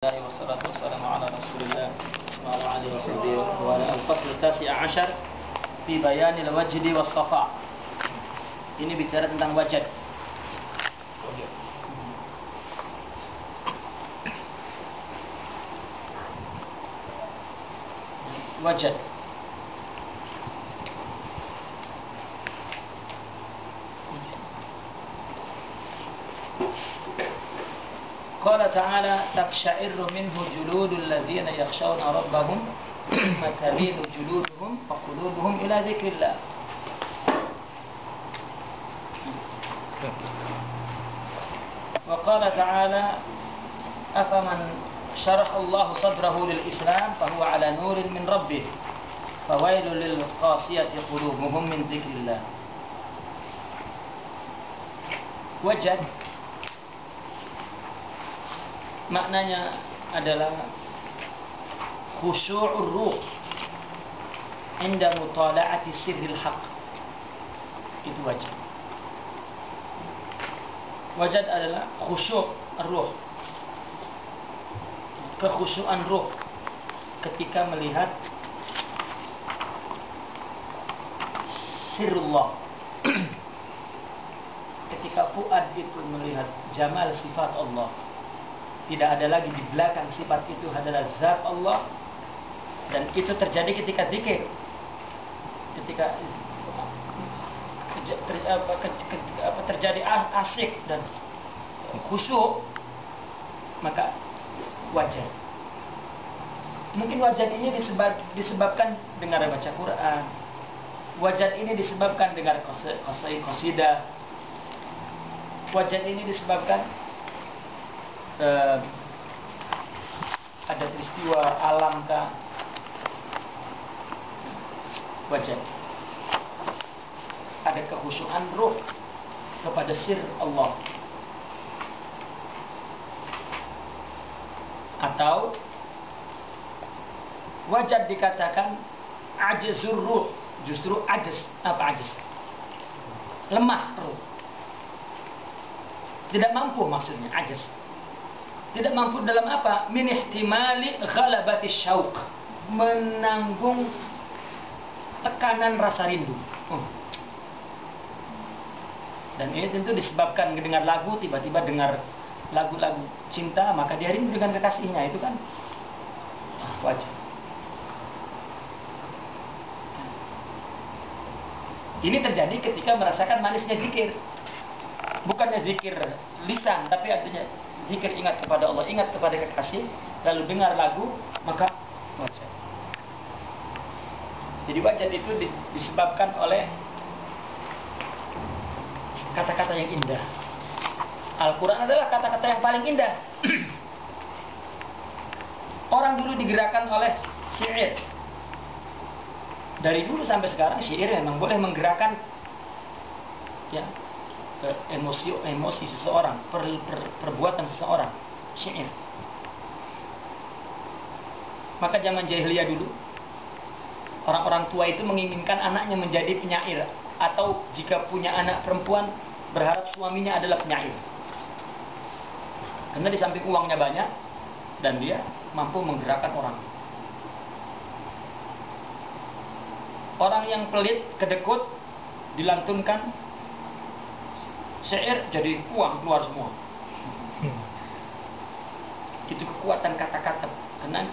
Wassalatu wassalamu ala Rasulillah wa ala alihi washabbihi wa ala al-fasl at-tasi' ashar fi bayanil wajdi was safa. Ini bicara tentang wajad. Wajad. Qala ta'ala taqsha'irru minhu juludul ladzina yakhshawna rabbahum matalinu juluduhum wa qulubuhum ila dzikrillah. Wa qala ta'ala afaman syaraha Allahu sadrahu lil Islam fahuwa ala nurin min rabbih fawailul lil qasiyati qulubuhum min dzikrillah. Wajad maknanya adalah khusyu'ur ruh inda mutala'ati sirril haq. Itu wajad. Wajad adalah khusyuk' ruh, kekhusyuan ruh ketika melihat sirrullah. Ketika fuad itu melihat jamal sifat Allah, tidak ada lagi di belakang sifat itu adalah zat Allah, dan itu terjadi ketika zikir, ketika terjadi asyik dan khusyuk, maka wajad. Mungkin wajad ini disebabkan dengar baca Quran, wajad ini disebabkan dengar qasidah, wajad ini disebabkan ada peristiwa alam kah, wajad. Ada kekhusyuan ruh kepada sir Allah. Atau wajad dikatakan ajzur ruh, justru ajz. Apa ajz? Lemah ruh, tidak mampu, maksudnya ajz. Tidak mampu dalam apa? Min ihtimali ghalabati syauq, menanggung tekanan rasa rindu. Dan ini tentu disebabkan dengar lagu, tiba-tiba dengar lagu-lagu cinta, maka dia rindu dengan kekasihnya. Itu kan wajar. Ini terjadi ketika merasakan manisnya zikir. Bukannya zikir lisan, tapi artinya zikir ingat kepada Allah, ingat kepada kekasih, lalu dengar lagu, maka wajad. Jadi wajad itu disebabkan oleh kata-kata yang indah. Al-Quran adalah kata-kata yang paling indah. Orang dulu digerakkan oleh syair. Dari dulu sampai sekarang syair memang boleh menggerakkan ya, emosi seseorang, perbuatan seseorang, syair. Maka zaman jahiliyah dulu, orang-orang tua itu menginginkan anaknya menjadi penyair, atau jika punya anak perempuan berharap suaminya adalah penyair. Karena di samping uangnya banyak dan dia mampu menggerakkan orang. Orang yang pelit, kedekut, dilantunkan syair, jadi uang keluar semua. Itu kekuatan kata-kata. Karena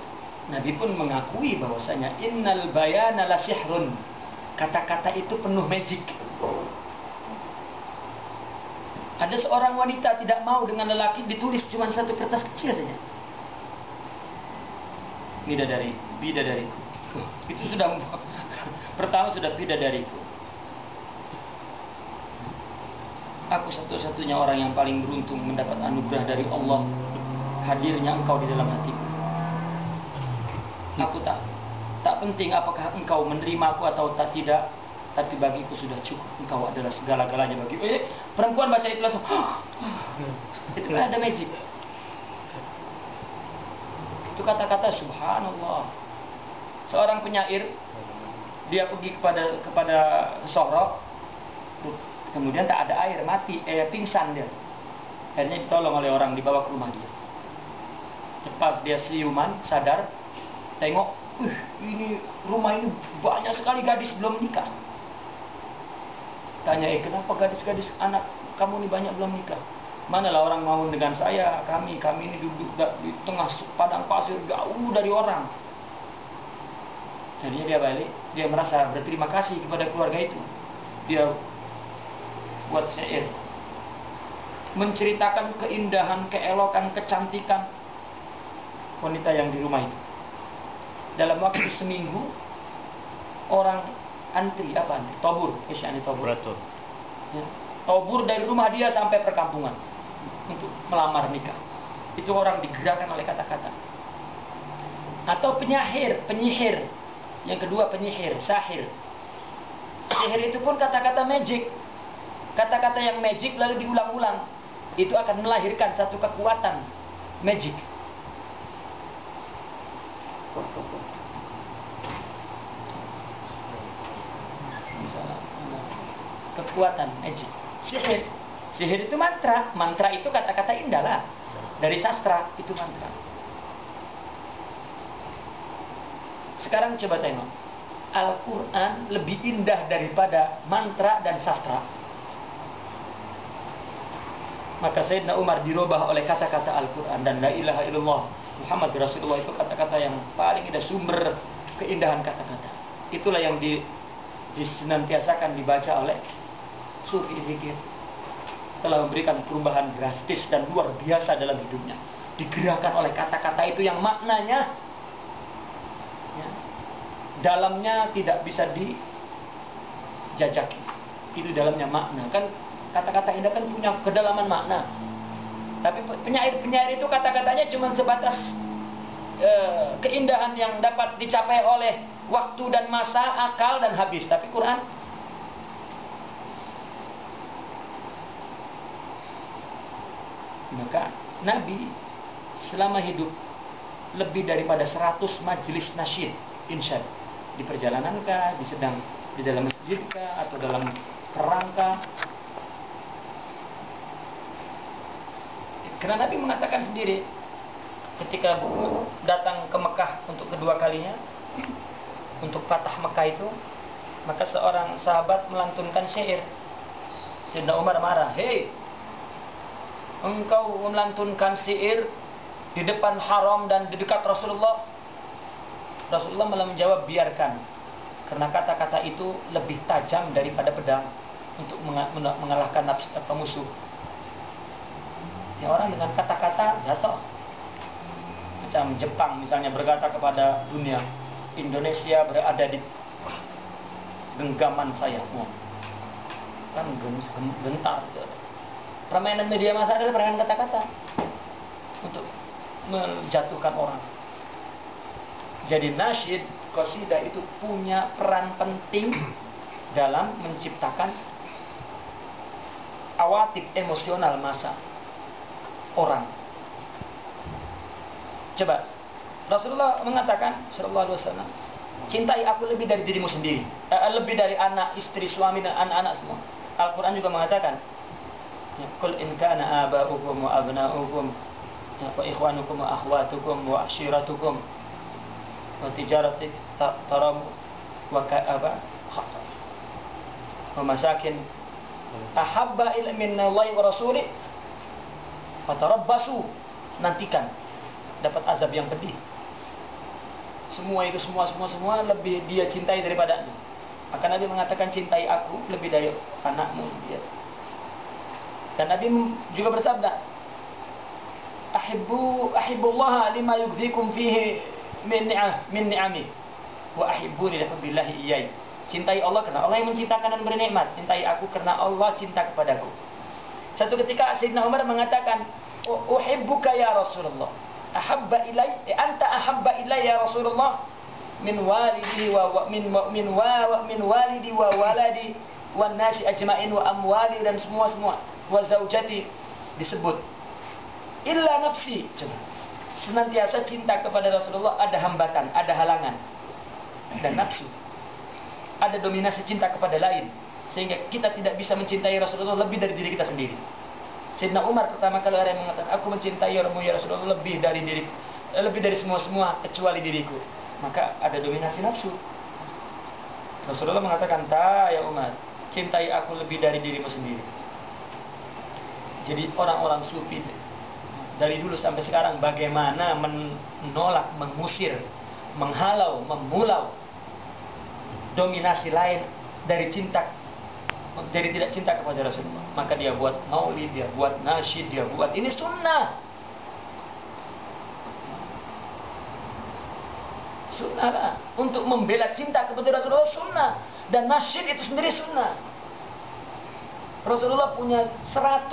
Nabi pun mengakui bahwasanya innal bayana la sihrun. Kata-kata itu penuh magic. Ada seorang wanita tidak mau dengan lelaki, ditulis cuma satu kertas kecil saja. Bidadariku. Itu sudah pertama sudah bidadariku. Aku satu-satunya orang yang paling beruntung mendapat anugerah dari Allah, hadirnya engkau di dalam hatiku. Aku tak penting apakah engkau menerima aku atau tidak, tapi bagiku sudah cukup. Engkau adalah segala-galanya bagiku. Perempuan baca itu langsung itu kan ada magic. Itu kata-kata subhanallah. Seorang penyair, dia pergi kepada Sohrab, kemudian tak ada air, mati, pingsan dia. Akhirnya ditolong oleh orang, dibawa ke rumah dia. Pas dia siuman, sadar, tengok, ini rumah ini banyak sekali gadis belum nikah. Tanya, kenapa gadis-gadis anak kamu ini banyak belum nikah? Manalah orang mau dengan saya, kami ini duduk di tengah padang pasir jauh dari orang. Jadinya dia balik, dia merasa berterima kasih kepada keluarga itu. Dia buat syair menceritakan keindahan, keelokan, kecantikan wanita yang di rumah itu. Dalam waktu seminggu orang antri tobur, tobur. Ya, tobur dari rumah dia sampai perkampungan untuk melamar nikah. Itu orang digerakkan oleh kata-kata. Atau penyihir. Yang kedua penyihir, sahir. Sihir itu pun kata-kata magic. Kata-kata yang magic lalu diulang-ulang. Itu akan melahirkan satu kekuatan magic. Kekuatan magic. Sihir itu mantra. Mantra itu kata-kata indah lah. Dari sastra itu mantra. Sekarang coba tengok, Al-Quran lebih indah daripada mantra dan sastra. Maka Sayyidina Umar dirubah oleh kata-kata Al-Quran. Dan la ilaha illallah Muhammad Rasulullah itu kata-kata yang paling indah, sumber keindahan kata-kata. Itulah yang disenantiasakan dibaca oleh sufi zikir. Telah memberikan perubahan drastis dan luar biasa dalam hidupnya. Digerakkan oleh kata-kata itu yang maknanya dalamnya tidak bisa dijajaki. Itu dalamnya makna. Kan kata-kata indah kan punya kedalaman makna. Tapi penyair-penyair itu kata-katanya cuma sebatas keindahan yang dapat dicapai oleh waktu dan masa, akal dan habis. Tapi Quran maka Nabi selama hidup lebih daripada 100 majelis nasyid insyad. Di perjalanan kah, di dalam masjid kah, atau dalam perang kah. Karena Nabi mengatakan sendiri ketika datang ke Mekah untuk kedua kalinya, untuk Fatah Mekah itu, maka seorang sahabat melantunkan syair. Sayyidina Umar marah, "Hei, engkau melantunkan syair di depan haram dan di dekat Rasulullah." Rasulullah malah menjawab, biarkan, karena kata-kata itu lebih tajam daripada pedang untuk mengalahkan musuh. Ya, orang dengan kata-kata jatuh. Macam Jepang misalnya berkata kepada dunia, Indonesia berada di genggaman saya. Kan gentar. Permainan media massa adalah permainan kata-kata untuk menjatuhkan orang. Jadi nasyid, qasidah itu punya peran penting dalam menciptakan awatif emosional massa orang. Coba Rasulullah mengatakan sallallahu alaihi wasallam, cintai aku lebih dari dirimu sendiri, lebih dari anak, istri, suami dan anak-anak semua. Al-Quran juga mengatakan, qul in kana aba'ukum wa abna'ukum wa ikhwanukum wa akhwatukum wa ashiratukum wa tijarati taram wa ka'aba wa masakin ahabba ila minallahi wa rasulih fatarabbasu, nantikan dapat azab yang pedih. Semua itu semua lebih dia cintai daripada anda. Maka Nabi mengatakan, cintai aku lebih dari anakmu. Dan Nabi juga bersabda, ahibbullah lima yugzikum fihi min ni'ami wa ahibbuni lihubbillahi iyai. Cintai Allah karena Allah yang menciptakan dan bernikmat. Cintai aku karena Allah cinta kepadaku. Satu ketika Sayyidina Umar mengatakan, uhibbuka ya Rasulullah, ahabba ilai, anta ahabba ilai ya Rasulullah min walidi wa min walidi wa waladi wan nasi ajmain wa amwali, dan semua wa zaujati disebut. Illa nafsi, senantiasa cinta kepada Rasulullah ada hambatan, ada halangan, dan nafsu, ada dominasi cinta kepada lain, sehingga kita tidak bisa mencintai Rasulullah lebih dari diri kita sendiri. Sayyidina Umar pertama kali orang yang mengatakan, aku mencintai ya Rasulullah lebih dari lebih dari semua kecuali diriku. Maka ada dominasi nafsu. Rasulullah mengatakan, "Ta ya umat, cintai aku lebih dari dirimu sendiri." Jadi orang-orang sufi dari dulu sampai sekarang bagaimana menolak, mengusir, menghalau, memulau dominasi lain dari cinta, dari tidak cinta kepada Rasulullah. Maka dia buat maulid, dia buat nasyid, dia buat ini sunnah. Sunnah lah. Untuk membela cinta kepada Rasulullah sunnah. Dan nasyid itu sendiri sunnah. Rasulullah punya 100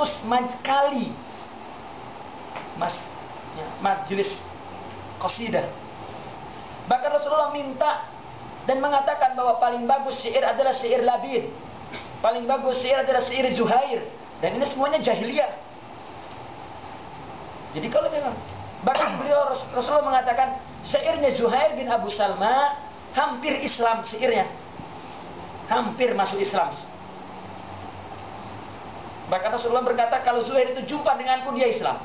kali majelis qasidah. Bahkan Rasulullah minta dan mengatakan bahwa paling bagus syair adalah syair Labid, paling bagus syair adalah syair Zuhair. Dan ini semuanya jahiliyah. Jadi kalau memang, bahkan beliau Rasulullah mengatakan syairnya Zuhair bin Abu Salma hampir Islam syairnya, hampir masuk Islam. Bahkan Rasulullah berkata kalau Zuhair itu jumpa denganku dia Islam.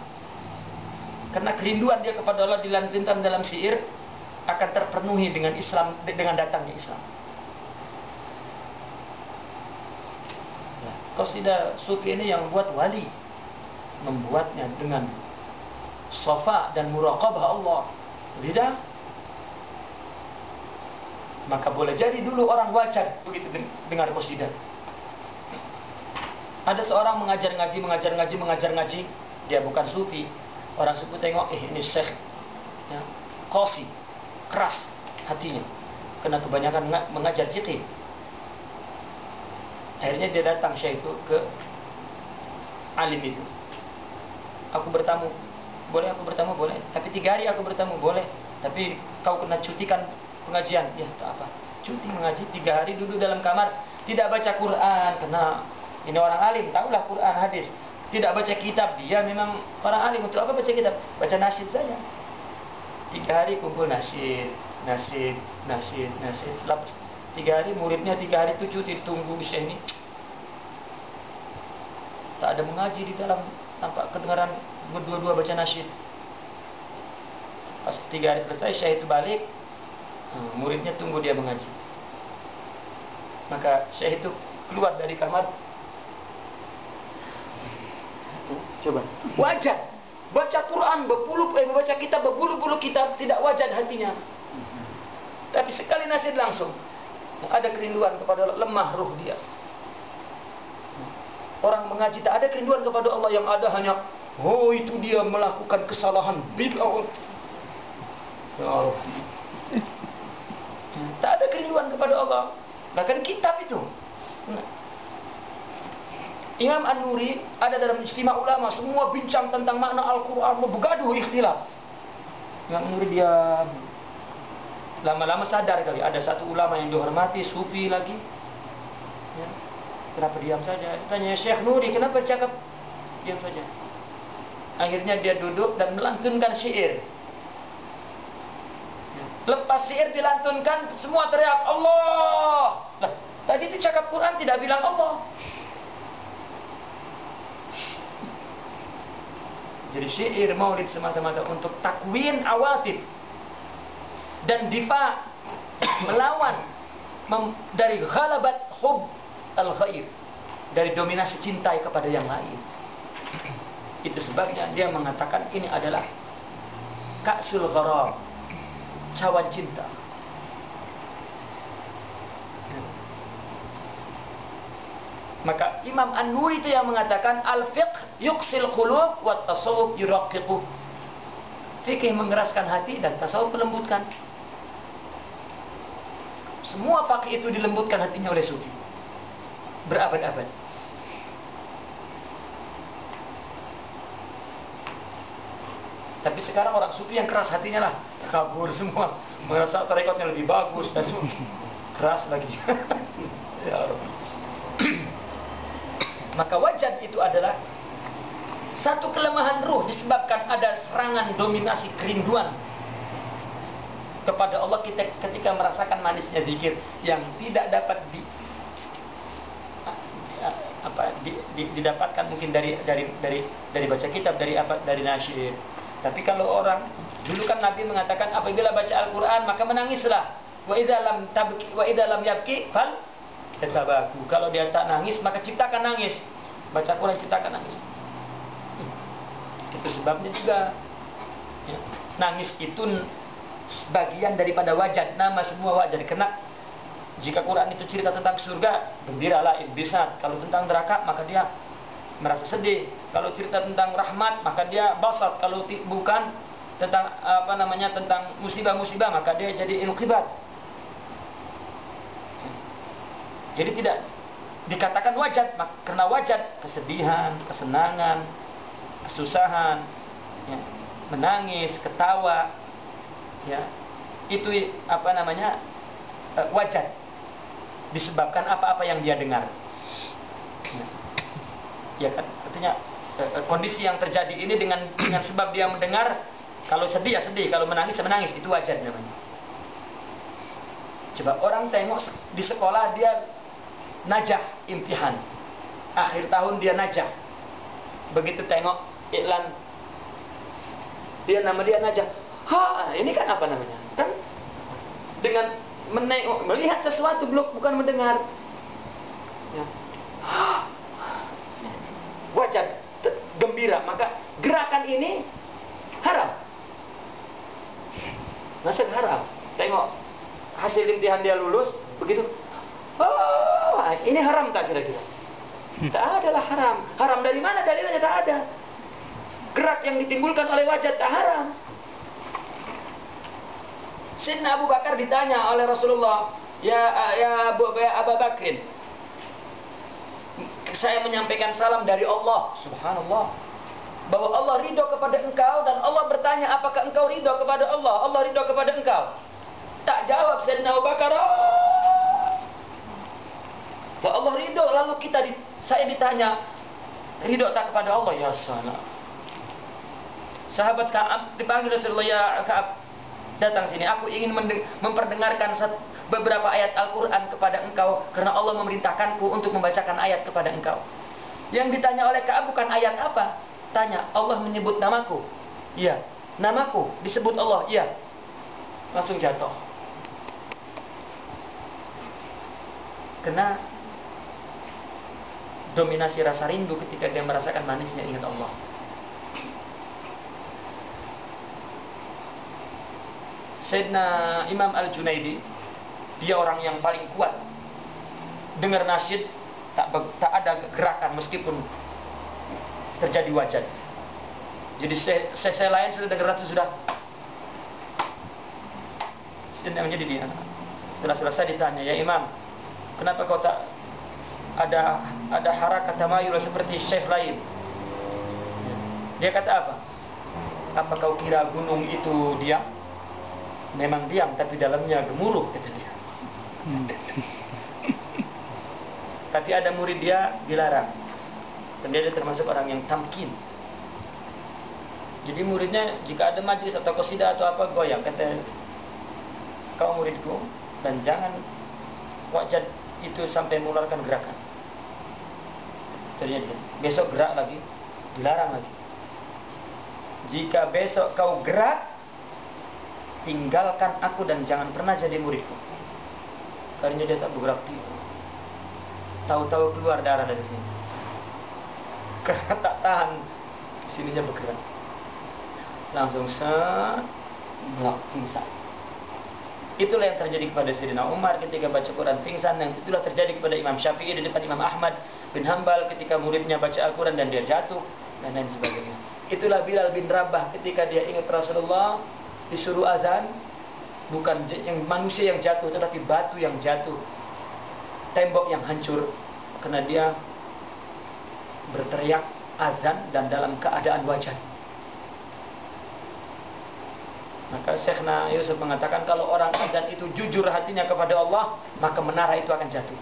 Karena kerinduan dia kepada Allah dilantunkan dalam syair akan terpenuhi dengan Islam, dengan datangnya Islam. Ya, qasidah sufi ini yang buat wali, membuatnya dengan safa dan muraqabah Allah. Tidak. Maka boleh jadi dulu orang wajar begitu dengar qasidah. Ada seorang mengajar ngaji, dia bukan sufi. Orang sufi tengok, ini syekh, ya, qasi, keras hatinya, karena kebanyakan mengajar fikih. Akhirnya dia datang syekh itu ke alim itu. Aku bertamu, boleh aku bertamu? Boleh. Tapi 3 hari aku bertamu, boleh. Tapi kau kena cutikan pengajian. Ya, tak apa. Cuti mengaji 3 hari duduk dalam kamar, tidak baca Quran, karena ini orang alim, tahulah Quran, hadis. Tidak baca kitab, dia memang orang alim. Untuk apa baca kitab? Baca nasyid saja. 3 hari kumpul nasyid. Setelah 3 hari muridnya 3 hari itu cuti, tunggu syekh ini. Tak ada mengaji di dalam, tampak kedengaran berdua-dua baca nasyid. Pas 3 hari selesai, syekh itu balik. Muridnya tunggu dia mengaji. Maka syekh itu keluar dari kamar. Coba. Wajar. Baca Quran baca kitab berbulu-bulu kitab tidak wajar hatinya. Tapi sekali nasyid langsung ada kerinduan kepada Allah, lemah ruh dia. Orang mengaji tak ada kerinduan kepada Allah, yang ada hanya itu dia melakukan kesalahan bid'ah. Ya Allah. Tak ada kerinduan kepada Allah. Bahkan kitab itu. Imam An-Nuri ada dalam ijtima ulama, semua bincang tentang makna Al-Quran, bergaduh ikhtilaf. Imam An-Nuri dia lama-lama sadar kali, ada satu ulama yang dihormati, sufi lagi. Ya. Kenapa diam saja? Tanya Syekh Nuri, kenapa cakap diam saja? Akhirnya dia duduk dan melantunkan syair. Ya. Lepas syair dilantunkan, semua teriak Allah. Lah, tadi itu cakap Quran tidak bilang Allah. Jadi syair maulid semata-mata untuk takwin awatif dan difa melawan dari ghalabat hub al-ghair, dari dominasi cinta kepada yang lain. Itu sebabnya dia mengatakan ini adalah ka'sul gharam, cawan cinta. Maka Imam An-Nuri itu yang mengatakan al-fiqh yuqsil qulub wa tasawuf yuraqqiqu. Fikih mengeraskan hati dan tasawuf melembutkan. Semua fakih itu dilembutkan hatinya oleh sufi. Berabad-abad. Tapi sekarang orang sufi yang keras hatinya lah kabur semua, merasa tarekatnya lebih bagus dan keras lagi. Ya Allah. Maka wajad itu adalah satu kelemahan ruh disebabkan ada serangan dominasi kerinduan kepada Allah kita ketika merasakan manisnya zikir yang tidak dapat didapatkan mungkin dari baca kitab, dari nasyid. Tapi kalau orang Dulu kan Nabi mengatakan apabila baca Al-Quran maka menangislah. Wa idza lam tabki wa idza lam yabki fal tatabaku. Kalau dia tak nangis maka ciptakan nangis. Baca Quran ciptakan nangis. Itu sebabnya juga ya, nangis itu bagian daripada wajad, nama semua wajad. Karena jika Quran itu cerita tentang surga, gembiralah iblisat. Kalau tentang neraka maka dia merasa sedih. Kalau cerita tentang rahmat maka dia basat. Kalau bukan tentang tentang musibah-musibah maka dia jadi inqibat. Jadi tidak dikatakan wajad, karena wajad kesedihan, kesenangan, kesusahan, ya, menangis, ketawa, ya, itu wajad, disebabkan apa-apa yang dia dengar. Ya kan, artinya kondisi yang terjadi ini dengan sebab dia mendengar. Kalau sedih ya sedih, kalau menangis ya menangis, itu wajad namanya. Coba orang tengok di sekolah dia najah imtihan, akhir tahun dia najah. Begitu tengok iklan nama dia najah, ini kan apa namanya? Kan dengan melihat sesuatu bukan mendengar. Ya. Wajad gembira, maka gerakan ini haram. Masa haram? Tengok hasil imtihan dia lulus, begitu. Ini haram tak kira-kira? Tak adalah haram. Haram dari mana? Dalilnya tak ada. Gerak yang ditimbulkan oleh wajad tak haram. Sayyidina Abu Bakar ditanya oleh Rasulullah, ya Abu Bakrin, saya menyampaikan salam dari Allah, subhanallah, bahwa Allah ridho kepada engkau, dan Allah bertanya apakah engkau ridho kepada Allah? Allah ridho kepada engkau. Tak jawab Sayyidina Abu Bakar. Allah ridho, lalu saya ditanya ridho tak kepada Allah? Ya salah. Sahabat Ka'ab dipanggil Rasulullah, ya Ka'ab, datang sini, aku ingin memperdengarkan beberapa ayat Al-Quran kepada engkau, karena Allah memerintahkanku untuk membacakan ayat kepada engkau. Yang ditanya oleh Ka'ab bukan ayat apa. Tanya, Allah menyebut namaku? Iya. Namaku disebut Allah? Iya. Langsung jatuh. Kena dominasi rasa rindu ketika dia merasakan manisnya ingat Allah. Sayyidina Imam Al-Junaidi, dia orang yang paling kuat. Dengar nasyid tak ada gerakan meskipun terjadi wajad. Jadi saya lain sudah dengar itu sudah menjadi dia. Setelah selesai ditanya, ya Imam, kenapa kau tak ada harakat tamayul seperti syekh lain? Dia kata apa? Apa kau kira gunung itu diam? Memang diam, tapi dalamnya gemuruh, kata dia. Tapi ada murid dia dilarang, dan dia termasuk orang yang tamkin. Jadi muridnya jika ada majlis atau qasidah atau apa, goyang. Kata, kau muridku, dan jangan wajad itu sampai mengeluarkan gerakan. Ternyata besok gerak lagi, dilarang lagi. Jika besok kau gerak, tinggalkan aku dan jangan pernah jadi muridku. Karena dia tak bergerak, tahu-tahu keluar darah dari sini. Karena tak tahan, sininya bergerak. Langsung pingsan. Itulah yang terjadi kepada Sayyidina Umar ketika baca Quran pingsan, dan itulah terjadi kepada Imam Syafi'i di depan Imam Ahmad bin Hanbal ketika muridnya baca Al-Quran dan dia jatuh, dan lain sebagainya. Itulah Bilal bin Rabah ketika dia ingat Rasulullah disuruh azan, bukan yang manusia yang jatuh, tetapi batu yang jatuh, tembok yang hancur, karena dia berteriak azan dan dalam keadaan wajad. Maka Syekhna Yusuf mengatakan, kalau orang azan itu jujur hatinya kepada Allah, maka menara itu akan jatuh.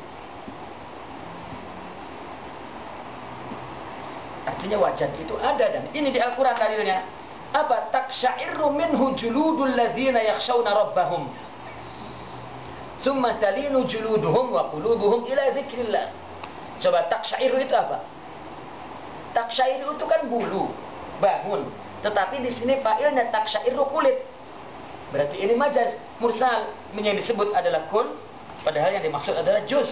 Artinya wajad itu ada, dan ini di Al-Quran dalilnya. Apa? Taksya'irru minhu juludul ladzina yakhshawna rabbahum, summa talinu juluduhum wa qulubuhum ila dzikrillah. Coba taksya'iru itu apa? Taksya'iru itu kan bulu, bangun. Tetapi di sini fa'ilnya taksyairu kulit. Berarti ini majaz mursal. Yang disebut adalah kul, padahal yang dimaksud adalah juz.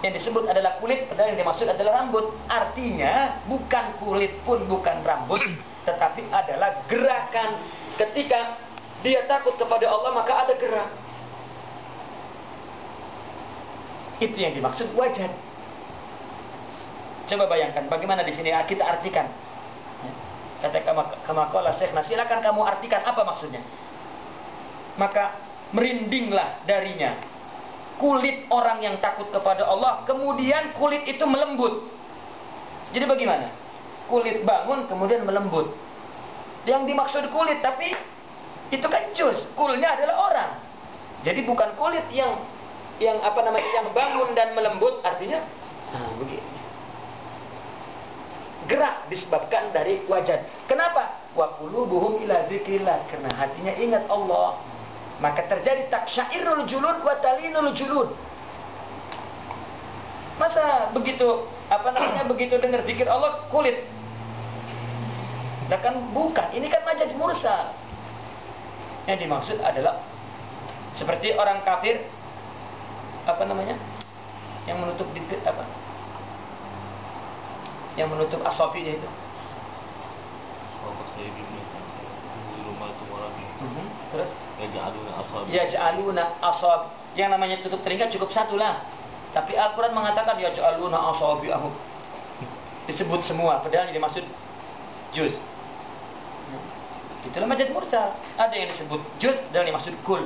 Yang disebut adalah kulit, padahal yang dimaksud adalah rambut. Artinya bukan kulit pun bukan rambut, tetapi adalah gerakan. Ketika dia takut kepada Allah, maka ada gerak. Itu yang dimaksud wajad. Coba bayangkan bagaimana di sini kita artikan. Kata kama qala Syekh, nah silakan kamu artikan apa maksudnya. Maka merindinglah darinya kulit orang yang takut kepada Allah, kemudian kulit itu melembut. Jadi bagaimana? Kulit bangun kemudian melembut. Yang dimaksud kulit, tapi itu kan juz. Kulnya adalah orang. Jadi bukan kulit yang yang bangun dan melembut, artinya begini. Gerak disebabkan dari wajad. Kenapa? Wa qulubuhum ila dzikrillah, karena hatinya ingat Allah. Maka terjadi taksyairul julud wa talinul julud. Masa begitu begitu dengar zikir Allah kulit? Nah kan bukan, ini kan majaz mursal. Yang dimaksud adalah seperti orang kafir yang menutup yang menutup asabinya itu. Terus yaj'aluna asab. Yang namanya tutup telinga cukup satu lah. Tapi Al-Quran mengatakan yaj'aluna asabi'ahum. Disebut semua, padahal yang dimaksud juz. Itulah majaz mursal. Ada yang disebut juz dan yang dimaksud kul.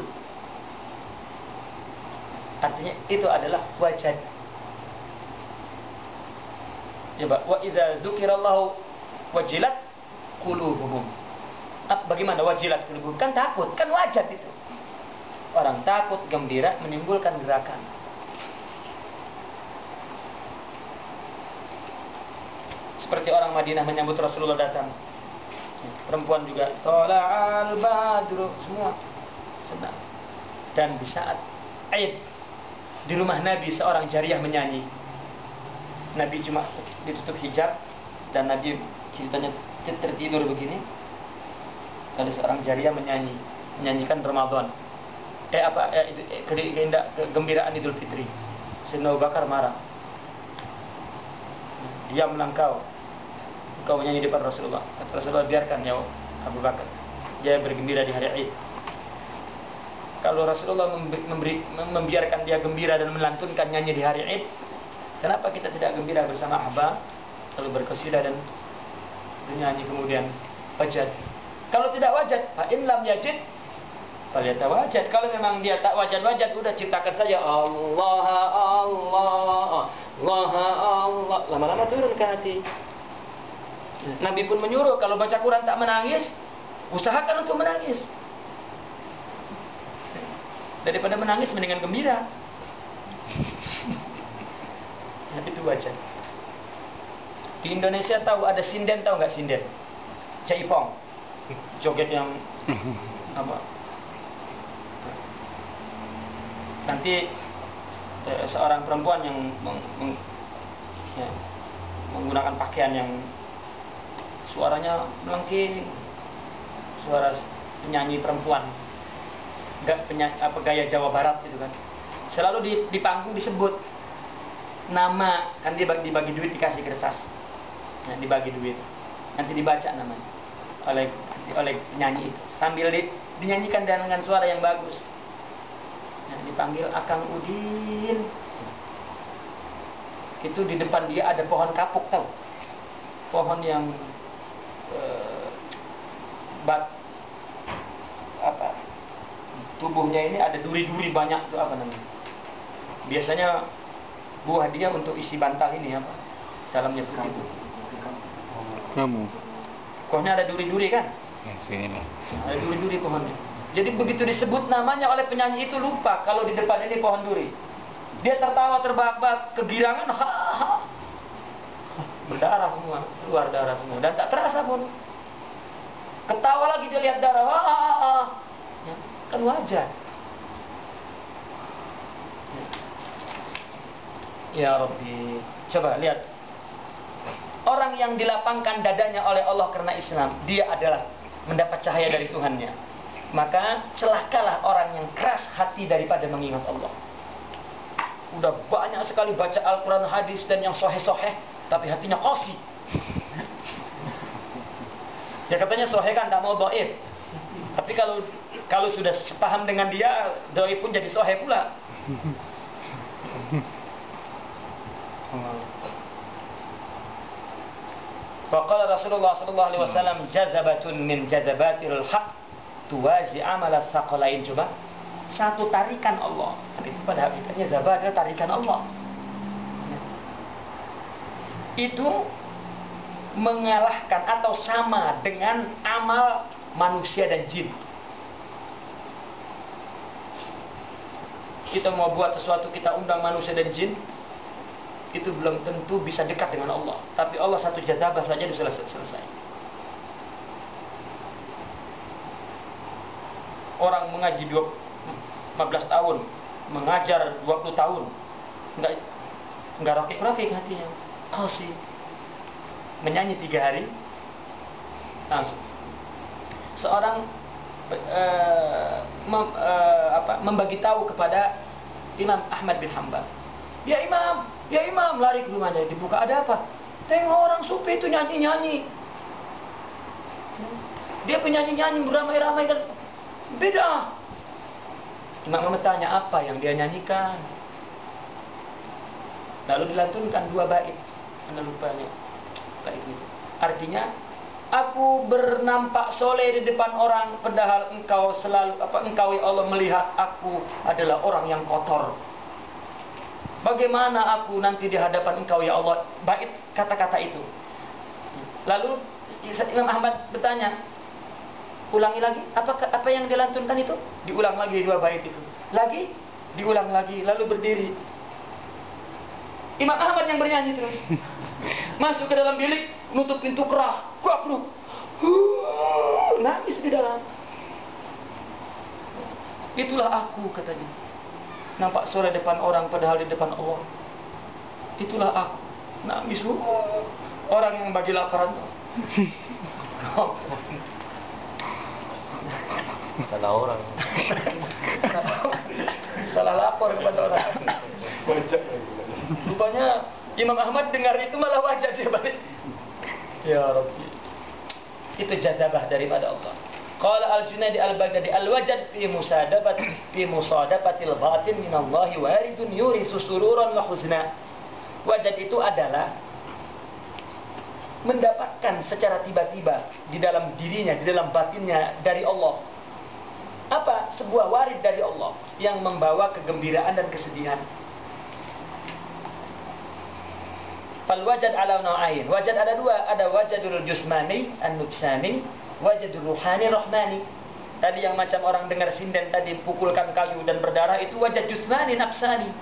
Artinya itu adalah wajad. Coba wa idza dzukirallahu wajilat qulubuhum. Bagaimana wajilat qulubuhum? Kan takut, kan wajad itu. Orang takut, gembira menimbulkan gerakan. Seperti orang Madinah menyambut Rasulullah datang. Perempuan juga tola'al badru, semua senang. Dan di saat Aid di rumah Nabi seorang jariyah menyanyi. Nabi cuma ditutup hijab dan Nabi ceritanya tertidur begini. Ada seorang jariyah menyanyikan Ramadan. Kegembiraan Idul Fitri. Sayyidina Abu Bakar marah. Diamlah engkau menyanyi di depan Rasulullah. Kata Rasulullah, biarkan ya Abu Bakar, dia bergembira di hari Id. Kalau Rasulullah membiarkan dia gembira dan melantunkan nyanyi di hari Id, kenapa kita tidak gembira bersama ahbab, lalu berqasidah dan bernyanyi kemudian wajad? Kalau tidak wajad, fa in lam yajid falyatawajad. Kalau memang dia tak wajad, udah ciptakan saja Allah Allah Allah Allah. Lama-lama turun ke hati. Nabi pun menyuruh kalau baca Quran tak menangis, usahakan untuk menangis. Daripada menangis mendingan gembira. Itu wajad. Di Indonesia tahu ada sinden, tahu nggak sinden? Jaipong. Joget yang nanti seorang perempuan yang menggunakan pakaian yang suaranya melengking, suara penyanyi perempuan, gaya Jawa Barat gitu kan. Selalu di panggung disebut nama, kan dibagi duit, dikasih kertas, dibagi duit, nanti dibaca namanya oleh penyanyi itu sambil dinyanyikan dengan suara yang bagus. Dipanggil Akang Udin. Itu di depan dia ada pohon kapuk, tahu? Pohon yang tubuhnya ini ada duri-duri banyak tuh, apa namanya? Biasanya buah dia untuk isi bantal ini apa? Dalamnya putih itu. Kamu. Pohonnya ada duri-duri kan? Ya, sini nih. Ada duri-duri pohonnya. Jadi begitu disebut namanya oleh penyanyi itu lupa kalau di depan ini pohon duri. Dia tertawa terbahak-bahak, kegirangan, berdarah semua, keluar darah semua, dan tak terasa pun. Ketawa lagi dia lihat darah, kan wajar. Ya Rabbi, coba lihat. orang yang dilapangkan dadanya oleh Allah karena Islam, dia adalah mendapat cahaya dari Tuhannya. Maka celakalah orang yang keras hati daripada mengingat Allah. Udah banyak sekali baca Al-Quran, hadis dan yang soheh-soheh, tapi hatinya qasi. Ya katanya soheh kan tak mau dhaif. Tapi kalau sudah sepaham dengan dia, dhaif pun jadi soheh pula. Waqala Rasulullah sallallahu alaihi wasallam jazabatun min jazabatil haq tuwazi amal tsaqalain. Coba, satu tarikan Allah. Itu pada hakikatnya zabah adalah tarikan Allah. Itu mengalahkan atau sama dengan amal manusia dan jin. Kita mau buat sesuatu, kita undang manusia dan jin, itu belum tentu bisa dekat dengan Allah. Tapi Allah satu jazabah saja sudah selesai. Orang mengaji 15 tahun, mengajar 20 tahun, enggak rokik-rokik hatinya. Qasi. Menyanyi 3 hari, langsung. Seorang membagi tahu kepada Imam Ahmad bin Hanbal. Ya Imam, lari ke rumahnya, dibuka, ada apa? Tengok orang sufi itu nyanyi-nyanyi. Dia penyanyi-nyanyi beramai-ramai dan beda. Imam Ahmad tanya apa yang dia nyanyikan. Lalu dilantunkan 2 bait. Anda lupa nih bait itu. Artinya, aku bernampak soleh di depan orang, padahal engkau ya Allah melihat aku adalah orang yang kotor. Bagaimana aku nanti di hadapan engkau ya Allah? Bait kata-kata itu. Lalu Imam Ahmad bertanya, ulangi lagi, apa yang dilantunkan itu? Diulang lagi 2 bait itu. Lagi, diulang lagi, lalu berdiri. Imam Ahmad yang bernyanyi terus. Masuk ke dalam bilik, nutup pintu keras, gabruk. Nangis di dalam. Itulah aku, katanya. Nampak soleh depan orang padahal di depan Allah. Itulah aku. Nangis. Orang yang bagi laparan. Salah orang. Salah lapor kepada orang. Rupanya Imam Ahmad dengar itu malah wajah dia balik. Ya Rabbi. Itu jazabah daripada Allah. Qala Al-Junaidi Al-Baghdadi al-wajad fi musadafatil batin minallahi waridun yurisu sururan wa huzna. Wajad itu adalah mendapatkan secara tiba-tiba di dalam dirinya, di dalam batinnya dari Allah. Apa? Sebuah warid dari Allah yang membawa kegembiraan dan kesedihan. Fal wajad ala nau'ain. Wajad ada 2, ada wajadul jusmani an-nufsani, wajadul ruhani rahmani. Tadi yang macam orang dengar sinden tadi pukulkan kayu dan berdarah itu wajad jusmani nafsani.